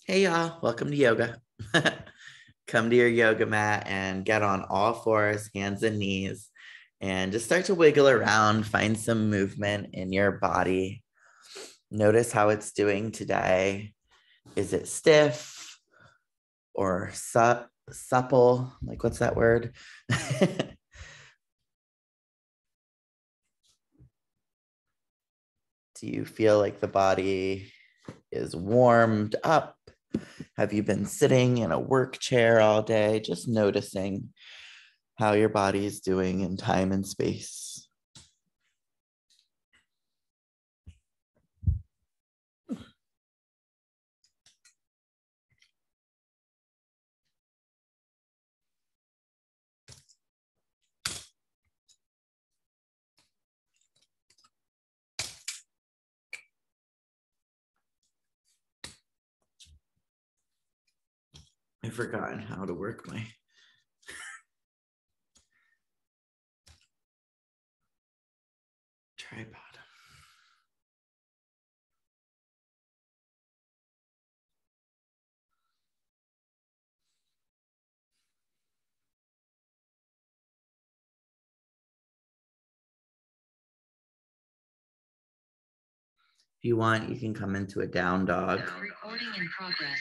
Hey y'all, welcome to yoga. Come to your yoga mat and get on all fours, hands and knees, and just start to wiggle around, find some movement in your body. Notice how it's doing today. Is it stiff or supple? Like, what's that word? Do you feel like the body is warmed up? Have you been sitting in a work chair all day? Just noticing how your body is doing in time and space. I've forgotten how to work my tripod. If you want, you can come into a down dog. Recording in progress.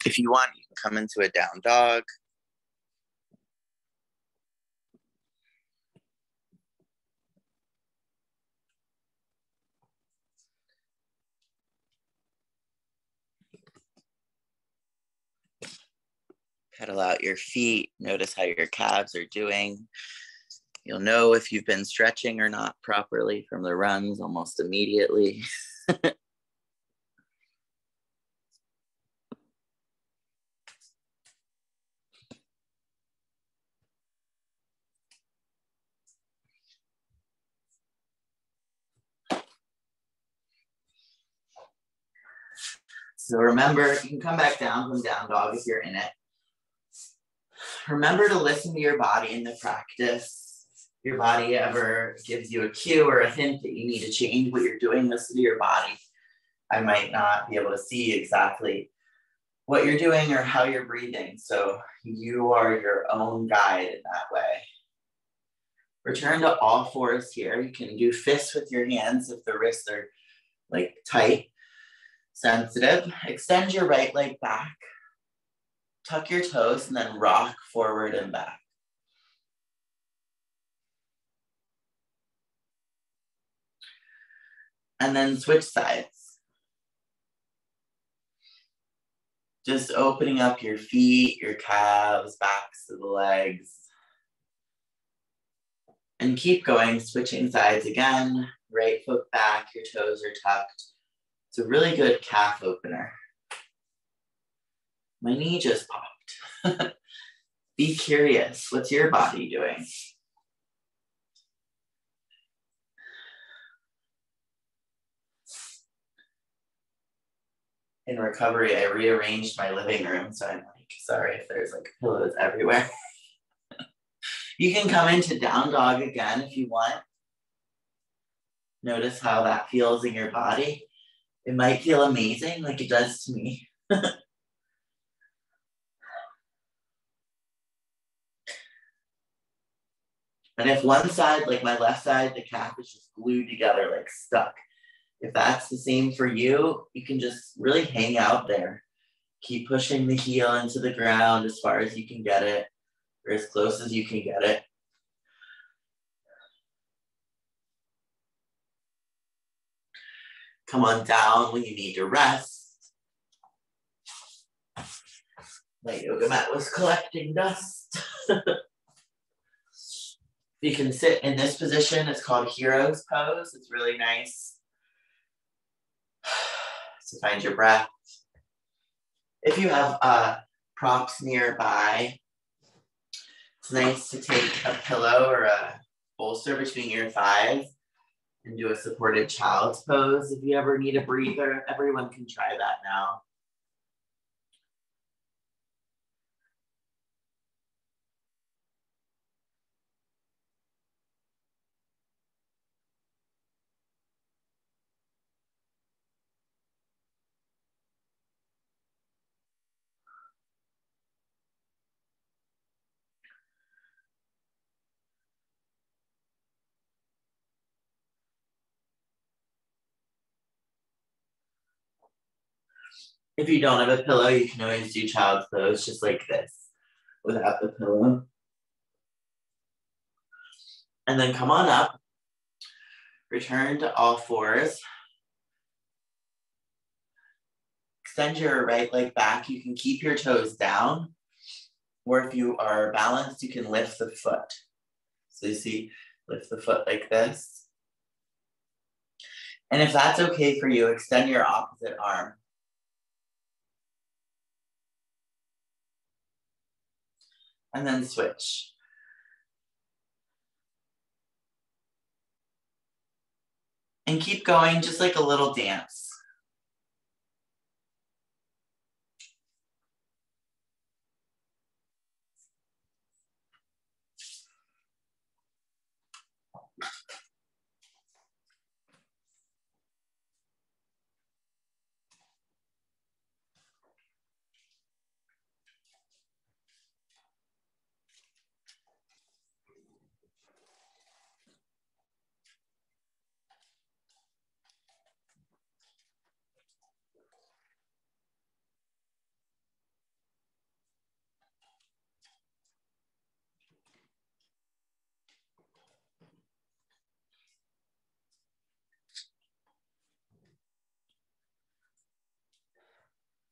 If you want, you can come into a down dog. Pedal out your feet. Notice how your calves are doing. You'll know if you've been stretching or not properly from the runs almost immediately. So remember, you can come back down from down dog if you're in it. Remember to listen to your body in the practice. Your body ever gives you a cue or a hint that you need to change what you're doing, listen to your body. I might not be able to see exactly what you're doing or how you're breathing. So you are your own guide in that way. Return to all fours here. You can do fists with your hands if the wrists are like tight, sensitive. Extend your right leg back. Tuck your toes and then rock forward and back. And then switch sides. Just opening up your feet, your calves, backs of the legs. And keep going, switching sides again. Right foot back, your toes are tucked. It's a really good calf opener. My knee just popped. Be curious, what's your body doing? In recovery, I rearranged my living room, so I'm like, sorry if there's like pillows everywhere. You can come into down dog again if you want. Notice how that feels in your body. It might feel amazing like it does to me. And if one side, like my left side, the calf is just glued together, like stuck. If that's the same for you, you can just really hang out there. Keep pushing the heel into the ground as far as you can get it, or as close as you can get it. Come on down when you need to rest. My yoga mat was collecting dust. You can sit in this position. It's called hero's pose. It's really nice to find your breath. If you have props nearby, it's nice to take a pillow or a bolster between your thighs and do a supported child's pose. If you ever need a breather, everyone can try that now. If you don't have a pillow, you can always do child's pose just like this without the pillow. And then come on up, return to all fours. Extend your right leg back. You can keep your toes down, or if you are balanced, you can lift the foot. So you see, lift the foot like this. And if that's okay for you, extend your opposite arm. And then switch. And keep going, just like a little dance.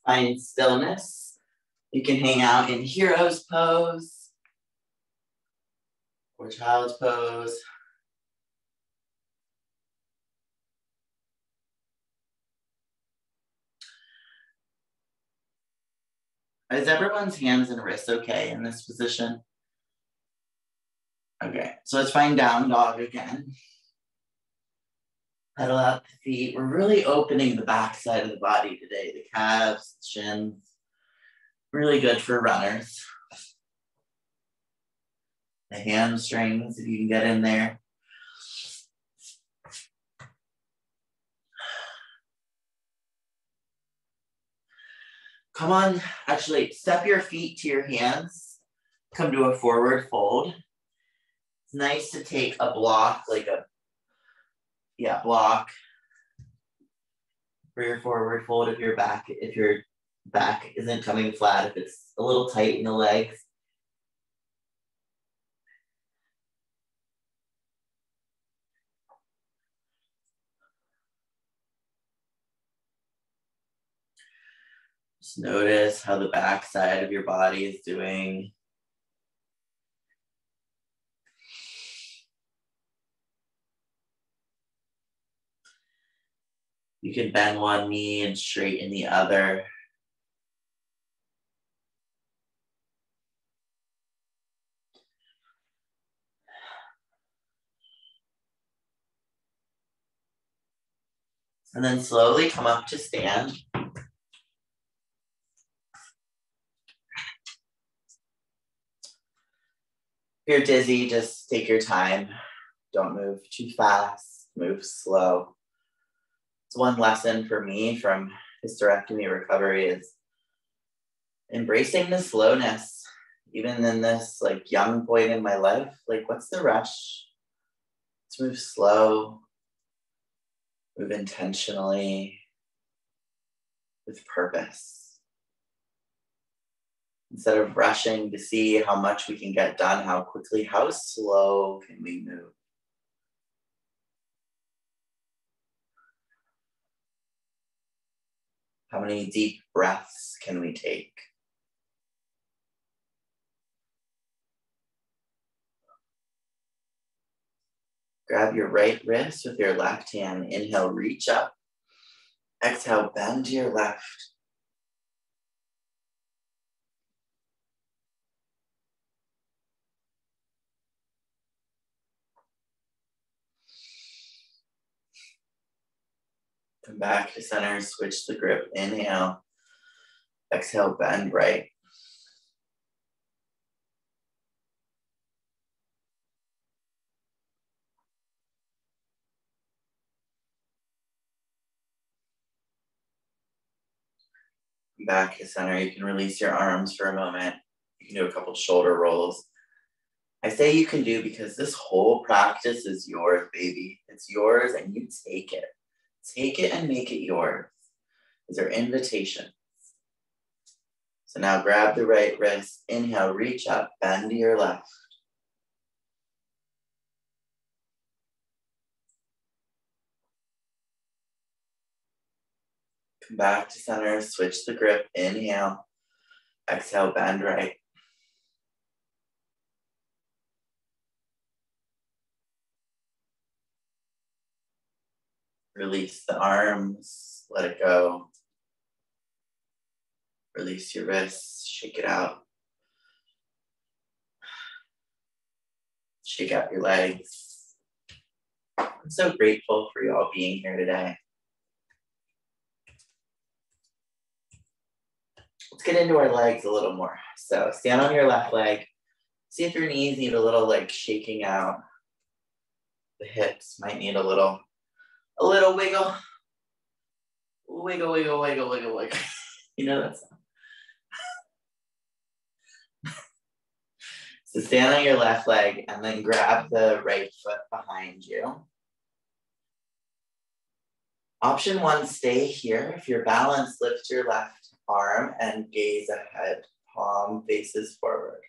Find stillness. You can hang out in hero's pose or child's pose. Is everyone's hands and wrists okay in this position? Okay, so let's find down dog again. Pedal out the feet. We're really opening the back side of the body today, the calves, shins. Really good for runners. The hamstrings, if you can get in there. Come on, actually step your feet to your hands. Come to a forward fold. It's nice to take a block, like a, block for your forward fold if your back isn't coming flat, if it's a little tight in the legs. Just notice how the back side of your body is doing. You can bend one knee and straighten the other. And then slowly come up to stand. If you're dizzy, just take your time. Don't move too fast, move slow. It's one lesson for me from hysterectomy recovery is embracing the slowness. Even in this like young point in my life, like what's the rush? Let's move slow, move intentionally, with purpose. Instead of rushing to see how much we can get done, how quickly, how slow can we move? How many deep breaths can we take? Grab your right wrist with your left hand. Inhale, reach up. Exhale, bend to your left. Come back to center, switch the grip, inhale, exhale, bend right. Back to center. You can release your arms for a moment. You can do a couple shoulder rolls. I say you can do because this whole practice is yours, baby. It's yours and you take it. Take it and make it yours. These are invitations. So now grab the right wrist. Inhale, reach up, bend to your left. Come back to center, switch the grip. Inhale, exhale, bend right. Release the arms, let it go. Release your wrists, shake it out. Shake out your legs. I'm so grateful for you all being here today. Let's get into our legs a little more. So stand on your left leg. See if your knees need a little like shaking out. The hips might need a little wiggle. Wiggle, wiggle, wiggle, wiggle, wiggle. You know that sound? So stand on your left leg and then grab the right foot behind you. Option one, stay here. If you're balanced, lift your left arm and gaze ahead. Palm faces forward.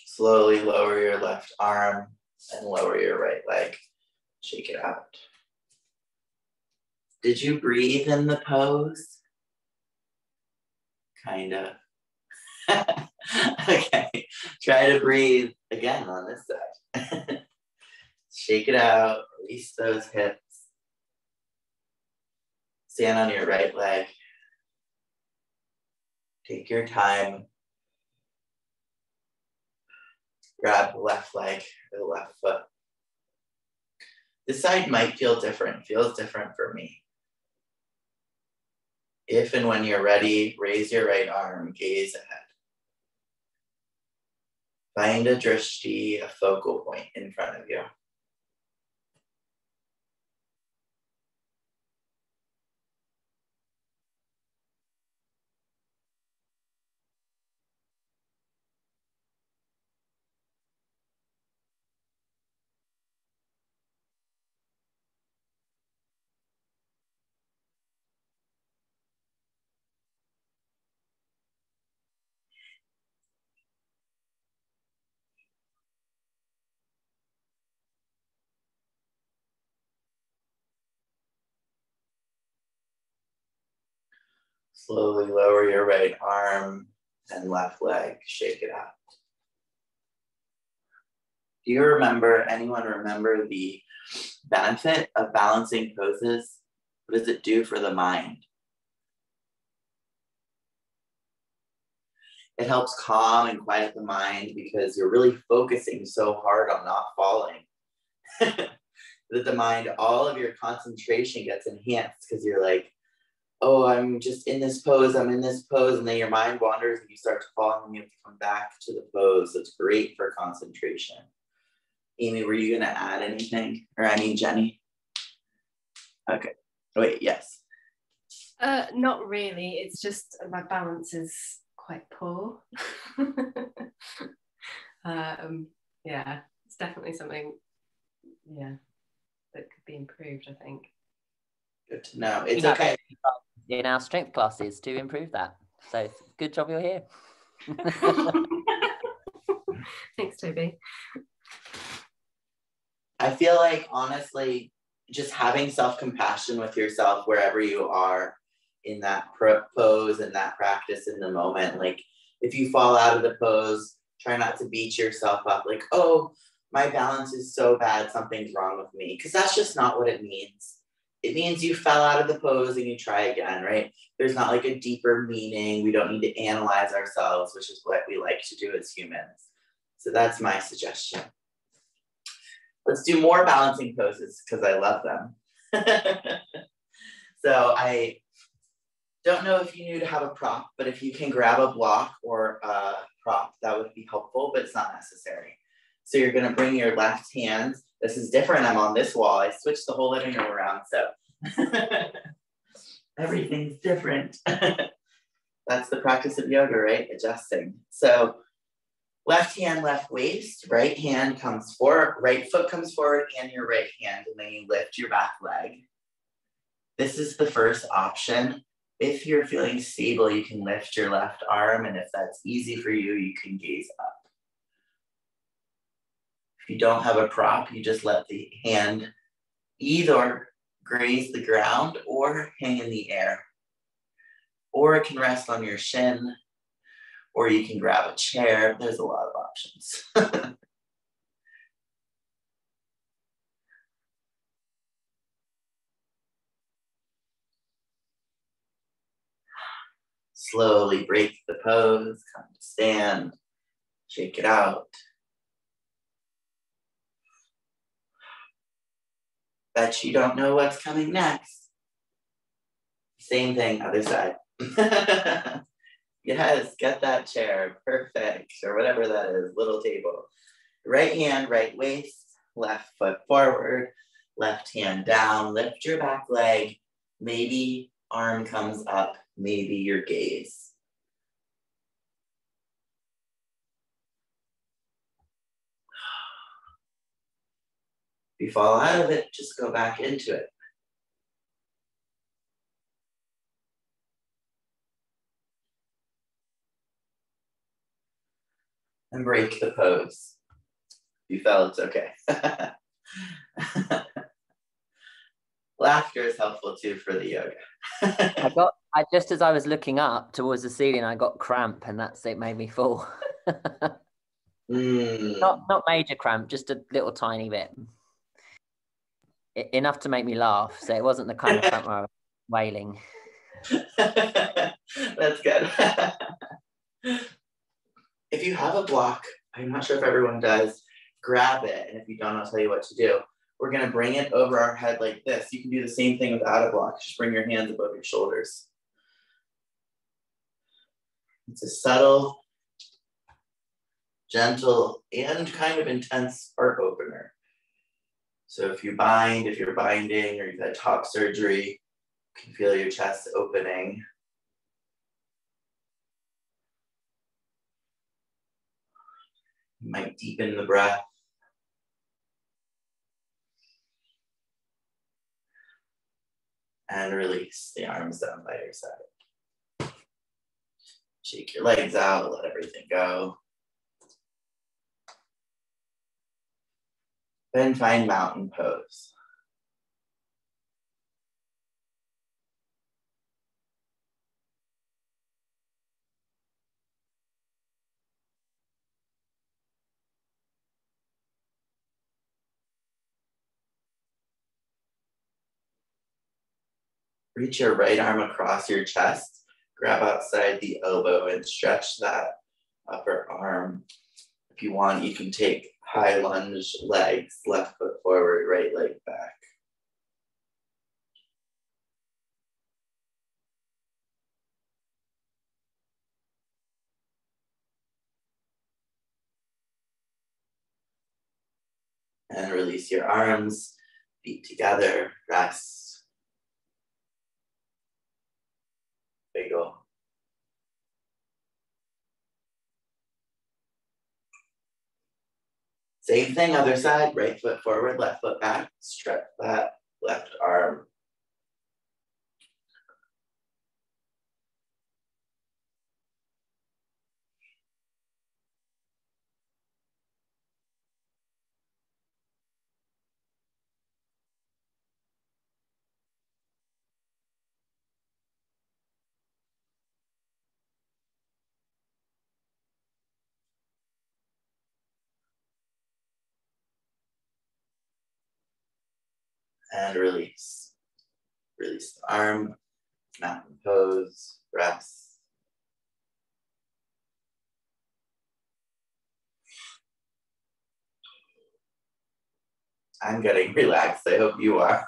Slowly lower your left arm and lower your right leg. Shake it out. Did you breathe in the pose? Kind of. Okay, try to breathe again on this side. Shake it out, release those hips. Stand on your right leg. Take your time. Grab the left leg or the left foot. This side might feel different, feels different for me. If and when you're ready, raise your right arm, gaze ahead. Find a drishti, a focal point in front of you. Slowly lower your right arm and left leg, shake it out. Do you remember, anyone remember the benefit of balancing poses? What does it do for the mind? It helps calm and quiet the mind because you're really focusing so hard on not falling. That the mind, all of your concentration gets enhanced because you're like, oh, I'm just in this pose, I'm in this pose, and then your mind wanders and you start to fall and you have to come back to the pose. So it's great for concentration. Amy, were you gonna add anything? Or I mean, Jenny? Okay, wait, yes. Not really, it's just my balance is quite poor. Yeah, it's definitely something, yeah, that could be improved, I think. Good to know. It's okay. In our strength classes to improve that. So good job you're here. Thanks, Toby. I feel like, honestly, just having self-compassion with yourself wherever you are in that pose and that practice in the moment. Like, if you fall out of the pose, try not to beat yourself up. Like, oh, my balance is so bad, something's wrong with me. Because that's just not what it means. It means you fell out of the pose and you try again, right? There's not like a deeper meaning. We don't need to analyze ourselves, which is what we like to do as humans. So that's my suggestion. Let's do more balancing poses because I love them. So I don't know if you knew to have a prop, but if you can grab a block or a prop, that would be helpful, but it's not necessary. So you're gonna bring your left hand. This is different, I'm on this wall. I switched the whole living room around, so everything's different. That's the practice of yoga, right? Adjusting. So left hand, left waist, right hand comes forward, right foot comes forward and your right hand, and then you lift your back leg. This is the first option. If you're feeling stable, you can lift your left arm, and if that's easy for you, you can gaze up. If you don't have a prop, you just let the hand either graze the ground or hang in the air. Or it can rest on your shin, or you can grab a chair. There's a lot of options. Slowly break the pose, come to stand, shake it out. Bet you don't know what's coming next. Same thing, other side. Yes, get that chair, perfect, or whatever that is, little table. Right hand, right waist, left foot forward, left hand down, lift your back leg, maybe arm comes up, maybe your gaze. If you fall out of it, just go back into it. And break the pose. If you fell, it's okay. Laughter is helpful too for the yoga. I just as I was looking up towards the ceiling, I got cramp, and it made me fall. Not major cramp, just a little tiny bit. Enough to make me laugh. So it wasn't the kind of cramp where I was wailing. That's good. If you have a block, I'm not sure if everyone does, grab it. And if you don't, I'll tell you what to do. We're gonna bring it over our head like this. You can do the same thing without a block. Just bring your hands above your shoulders. It's a subtle, gentle, and kind of intense heart opener. So if you're binding, or you've had top surgery, you can feel your chest opening. You might deepen the breath. And release the arms down by your side. Shake your legs out, let everything go. Then find mountain pose. Reach your right arm across your chest, grab outside the elbow and stretch that upper arm. If you want, you can take high lunge legs, left foot forward, right leg back. And release your arms, feet together, rest. Wiggle. Same thing, other side, right foot forward, left foot back, stretch that left arm. And release. Release the arm, mountain pose, rest. I'm getting relaxed. I hope you are.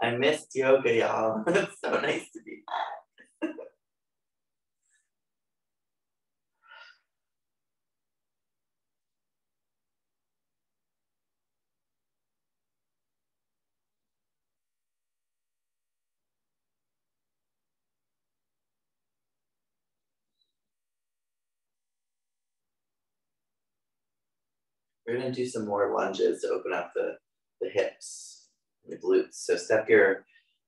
I missed yoga, y'all. It's so nice to be back. We're gonna do some more lunges to open up the hips, and the glutes. So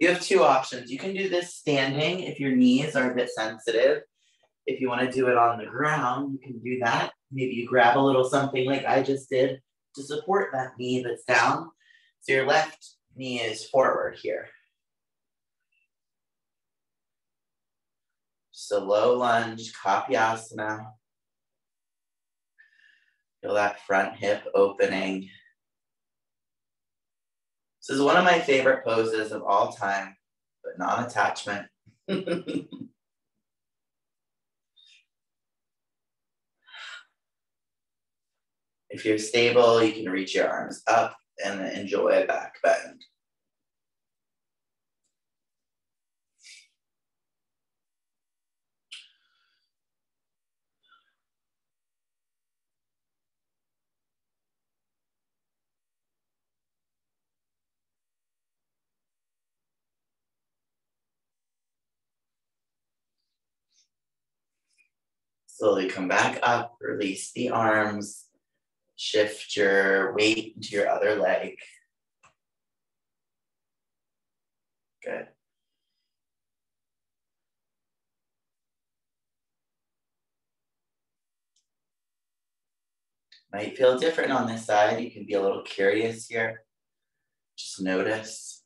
you have two options. You can do this standing if your knees are a bit sensitive. If you wanna do it on the ground, you can do that. Maybe you grab a little something like I just did to support that knee that's down. So your left knee is forward here. Just a low lunge, Kapyasana. Feel that front hip opening. This is one of my favorite poses of all time, but non-attachment. If you're stable, you can reach your arms up and enjoy a back bend. Slowly come back up, release the arms, shift your weight into your other leg. Good. Might feel different on this side. You can be a little curious here. Just notice.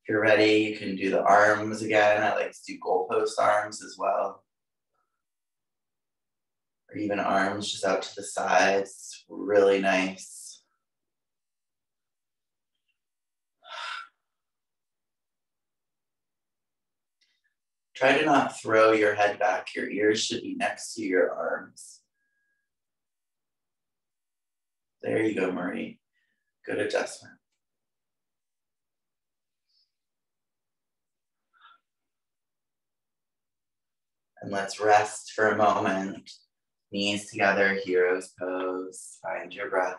If you're ready, you can do the arms again. I like to do goalpost arms as well. Or even arms just out to the sides. Really nice. Try to not throw your head back. Your ears should be next to your arms. There you go, Marie. Good adjustment. And let's rest for a moment. Knees together, hero's pose. Find your breath.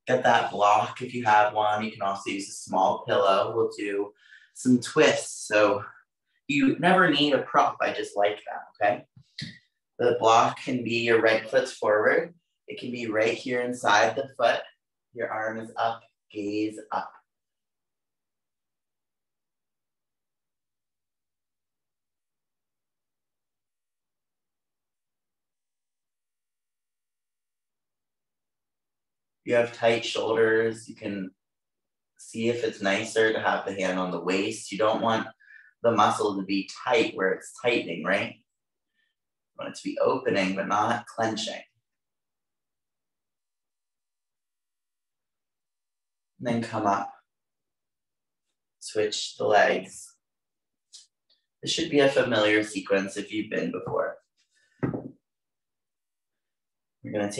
Get that block if you have one. You can also use a small pillow. We'll do some twists. So you never need a prop. I just like that, okay? The block can be your right foot's forward. It can be right here inside the foot. Your arm is up, gaze up. If you have tight shoulders, you can see if it's nicer to have the hand on the waist. You don't want the muscle to be tight where it's tightening, right? You want it to be opening, but not clenching. And then come up. Switch the legs. This should be a familiar sequence if you've been before. We're gonna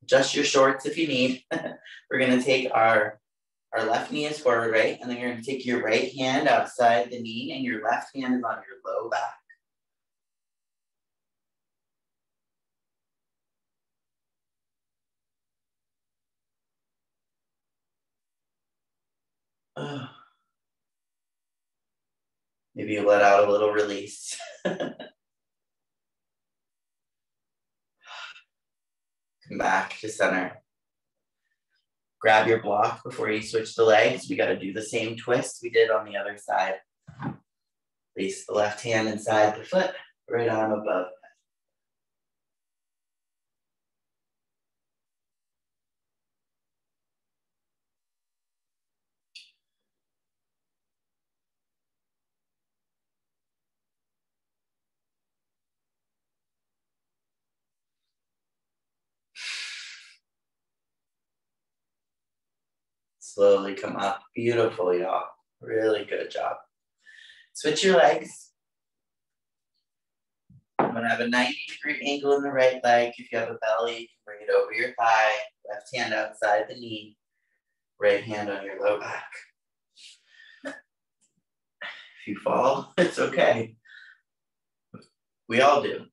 adjust your shorts if you need. We're gonna take our left knee is forward, right? And then you're gonna take your right hand outside the knee and your left hand is on your low back. Maybe you let out a little release. Come back to center. Grab your block before you switch the legs. We got to do the same twist we did on the other side. Place the left hand inside the foot, right arm above. Slowly come up. Beautiful, y'all. Really good job. Switch your legs. I'm gonna have a 90-degree angle in the right leg. If you have a belly, you can bring it over your thigh. Left hand outside the knee. Right hand on your low back. If you fall, it's okay. We all do.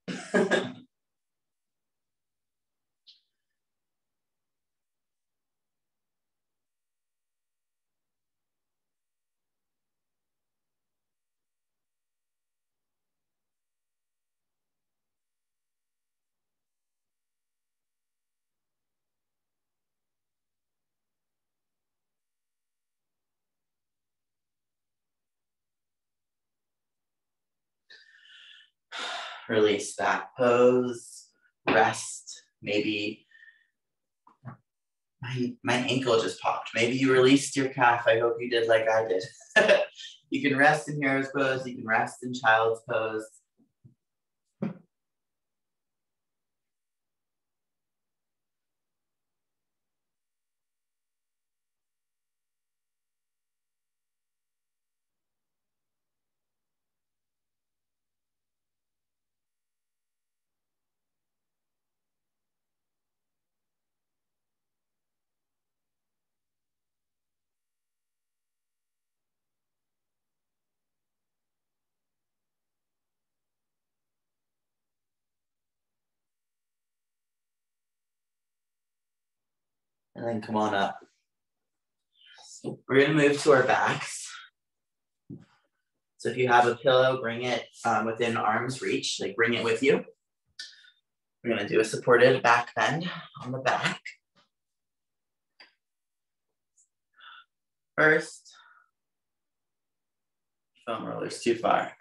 Release back pose, rest. Maybe my ankle just popped. Maybe you released your calf. I hope you did like I did. You can rest in hero's pose. You can rest in child's pose. And then come on up. We're gonna move to our backs. So if you have a pillow, bring it within arm's reach, like bring it with you. We're gonna do a supported back bend on the back. First, foam roller's too far.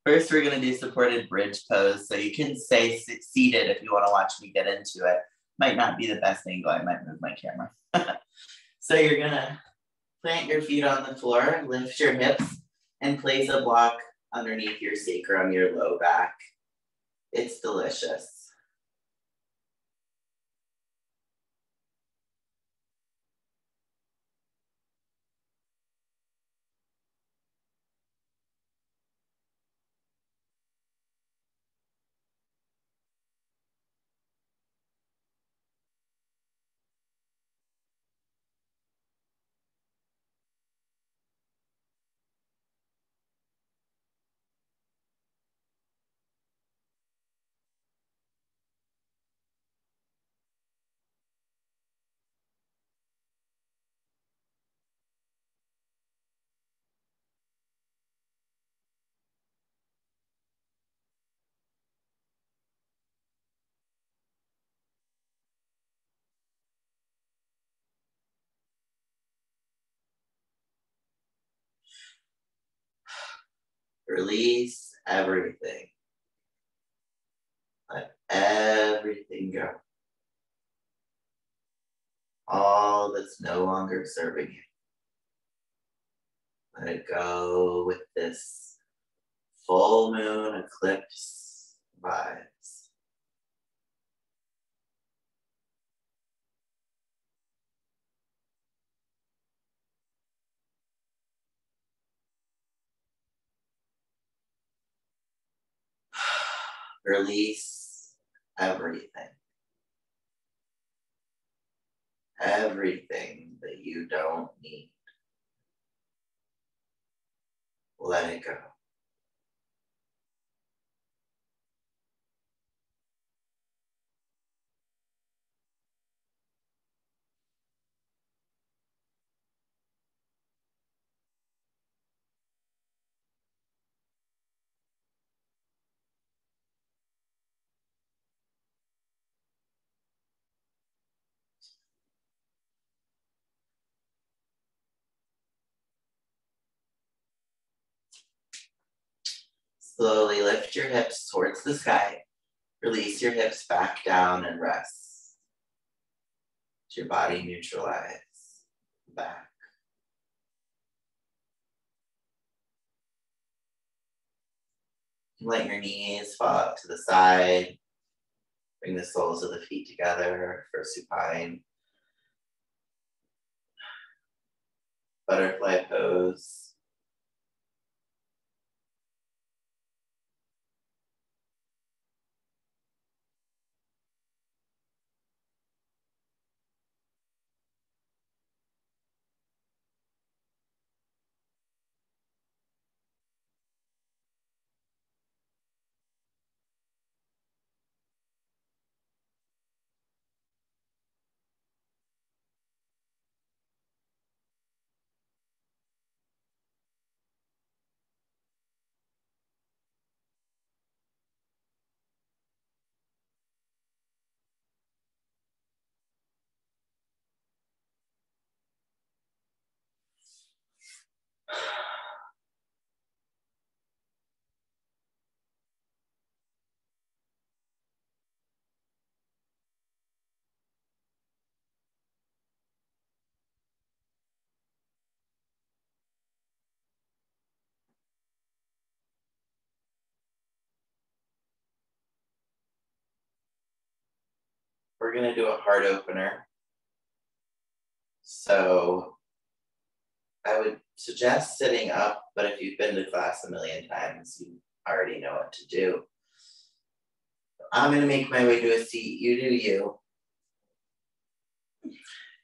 First, we're gonna do supported bridge pose. So you can stay seated if you wanna watch me get into it. Might not be the best angle, I might move my camera. So you're gonna plant your feet on the floor, lift your hips, and place a block underneath your sacrum, your low back. It's delicious. Release everything. Let everything go. All that's no longer serving you. Let it go with this full moon eclipse vibes. Release everything. Everything that you don't need. Let it go. Slowly lift your hips towards the sky. Release your hips back down and rest. Let your body neutralize. Back. Let your knees fall out to the side. Bring the soles of the feet together for supine. butterfly pose. We're going to do a heart opener. So I would suggest sitting up, but if you've been to class a million times, you already know what to do. I'm going to make my way to a seat. You do you.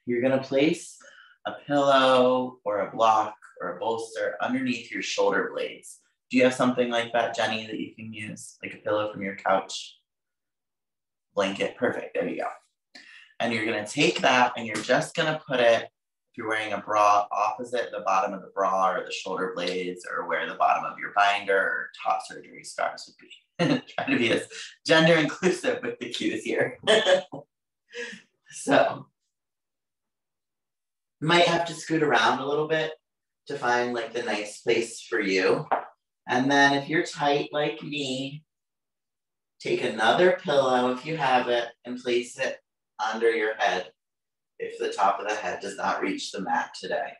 You're going to place a pillow or a block or a bolster underneath your shoulder blades. Do you have something like that, Jenny, that you can use? Like a pillow from your couch? Blanket? Perfect. There you go. And you're going to take that and you're just going to put it, if you're wearing a bra, opposite the bottom of the bra or the shoulder blades or where the bottom of your binder or top surgery scars would be. Trying to be as gender inclusive with the cues here. So, you might have to scoot around a little bit to find like the nice place for you. And then if you're tight like me, take another pillow if you have it and place it under your head if the top of the head does not reach the mat today.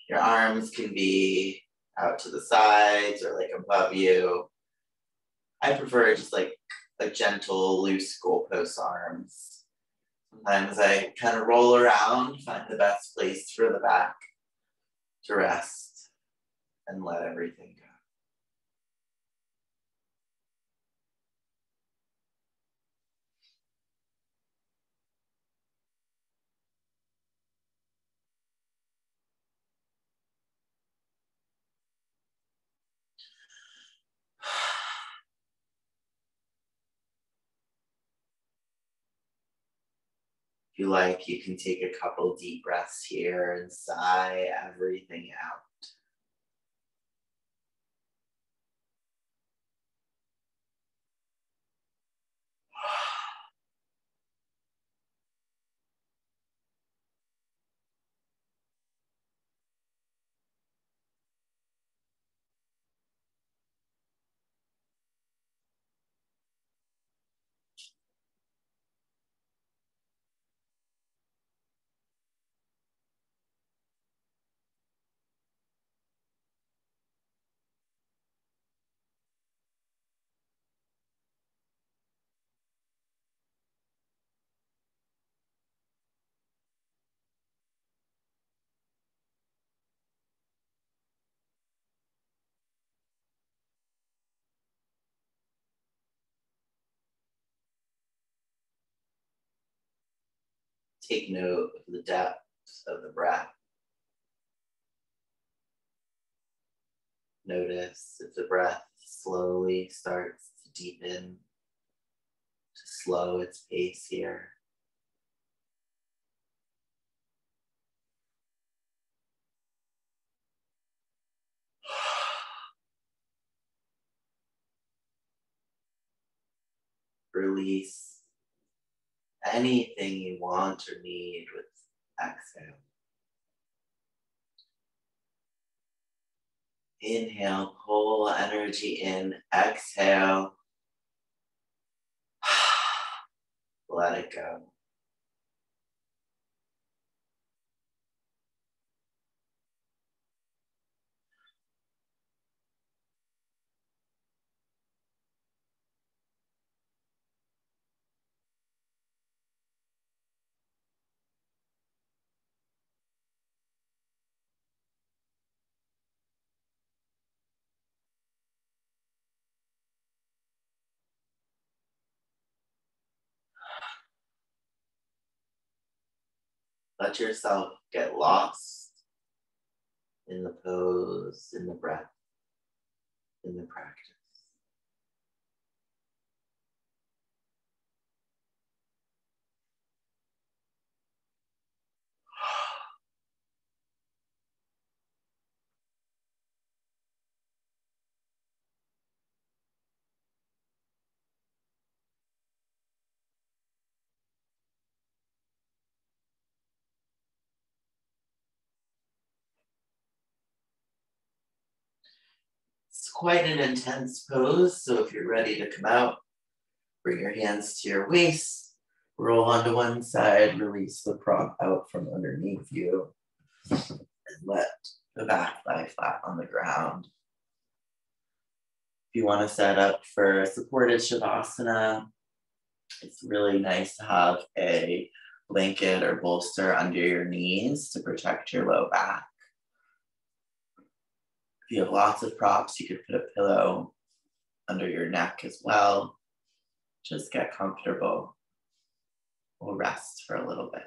Your arms can be out to the sides or like above you. I prefer just like a gentle, loose goalpost arms. Sometimes I kind of roll around, find the best place for the back to rest and let everything go. If you like, you can take a couple deep breaths here and sigh everything out. Take note of the depth of the breath. Notice if the breath slowly starts to deepen, to slow its pace here. Release anything you want or need with exhale. Inhale, pull energy in. Exhale. Let it go. Let yourself get lost in the pose, in the breath, in the practice. It's quite an intense pose, so if you're ready to come out, bring your hands to your waist, roll onto one side, release the prop out from underneath you, and let the back lie flat on the ground. If you want to set up for a supported Shavasana, it's really nice to have a blanket or bolster under your knees to protect your low back. If you have lots of props, you could put a pillow under your neck as well. Just get comfortable. We'll rest for a little bit.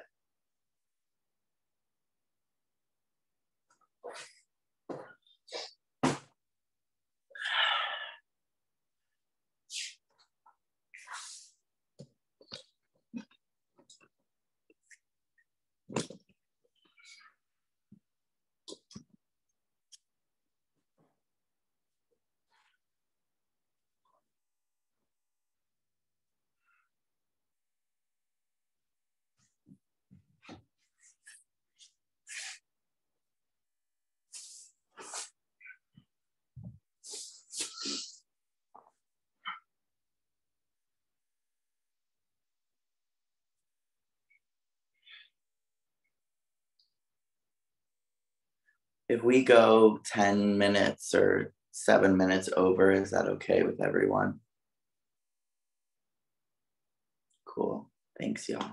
If we go 10 minutes or 7 minutes over, is that okay with everyone? Cool. Thanks, y'all.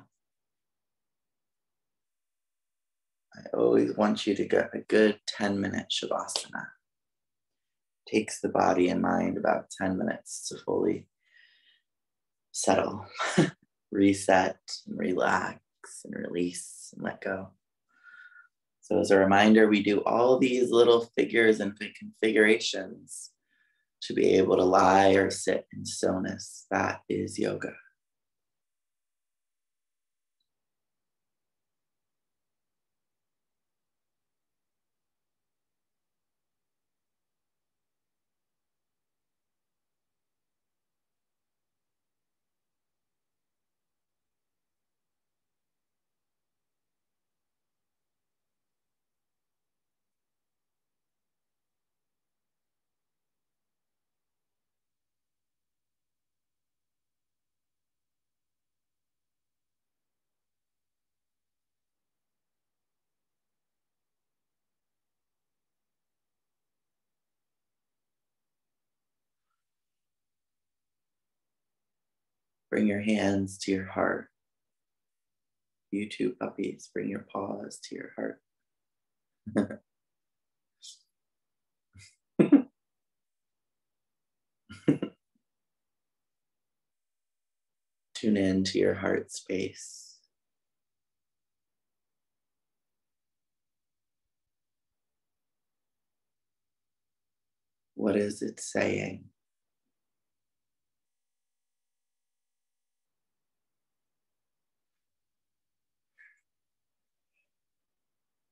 I always want you to get a good 10-minute Shavasana. Takes the body and mind about 10 minutes to fully settle, reset, and relax, and release, and let go. So as a reminder, we do all these little figures and configurations to be able to lie or sit in stillness. That is yoga. Bring your hands to your heart. You two puppies, bring your paws to your heart. Tune in to your heart space. What is it saying?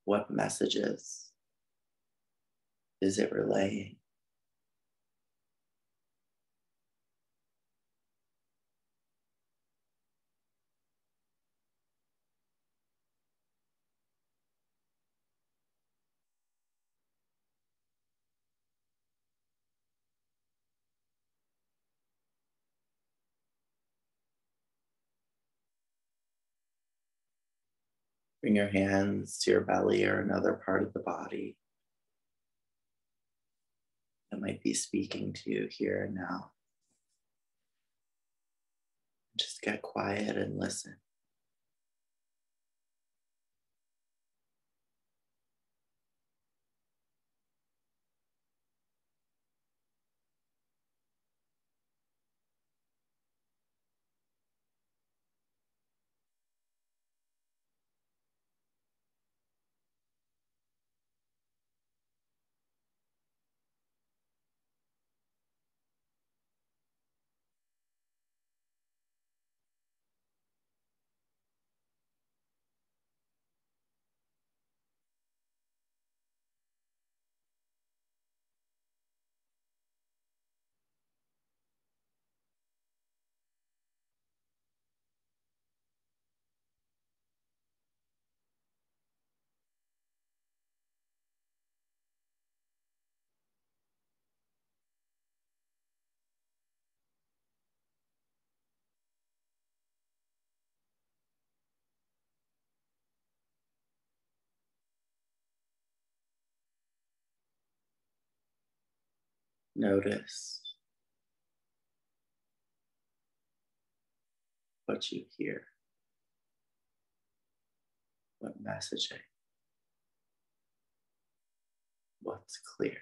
What messages is it relaying? Bring your hands to your belly or another part of the body that might be speaking to you here and now. Just get quiet and listen. Notice what you hear, what messaging, what's clear.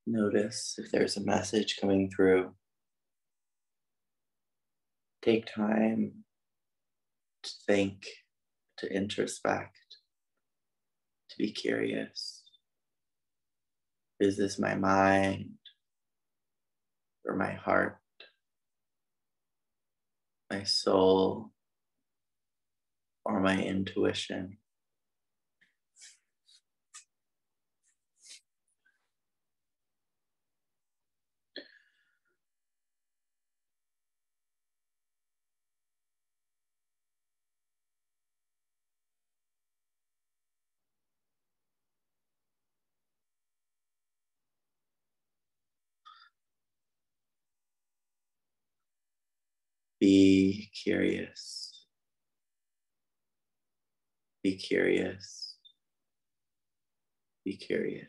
Notice if there's a message coming through. Take time to think, to introspect, to be curious. Is this my mind or my heart, my soul, or my intuition? Be curious. Be curious. Be curious.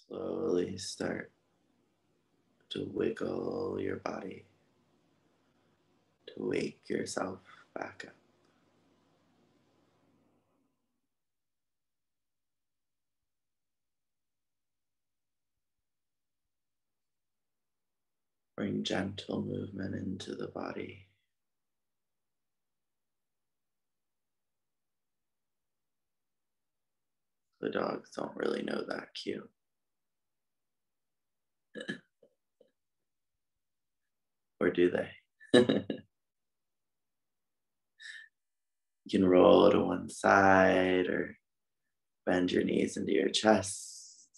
Slowly start to wiggle your body to wake yourself back up. Bring gentle movement into the body. The dogs don't really know that cue. Or do they? You can roll to one side or bend your knees into your chest.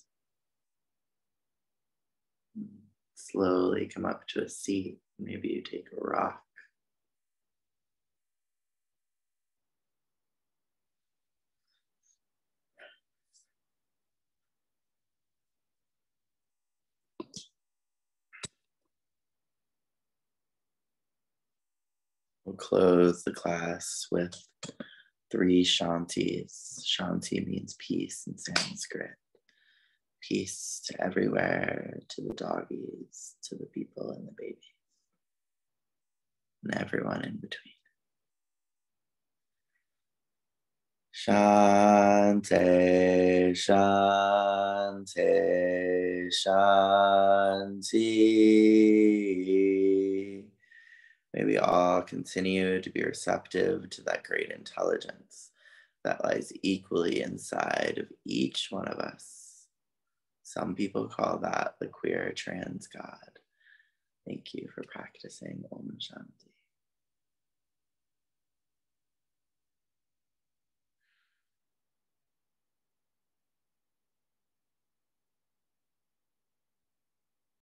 Slowly come up to a seat. Maybe you take a rock. We'll close the class with 3 shantis. Shanti means peace in Sanskrit. Peace to everywhere, to the doggies, to the people and the babies, and everyone in between. Shante, Shante, Shanti. May we all continue to be receptive to that great intelligence that lies equally inside of each one of us. Some people call that the queer trans God. Thank you for practicing Om Shanti.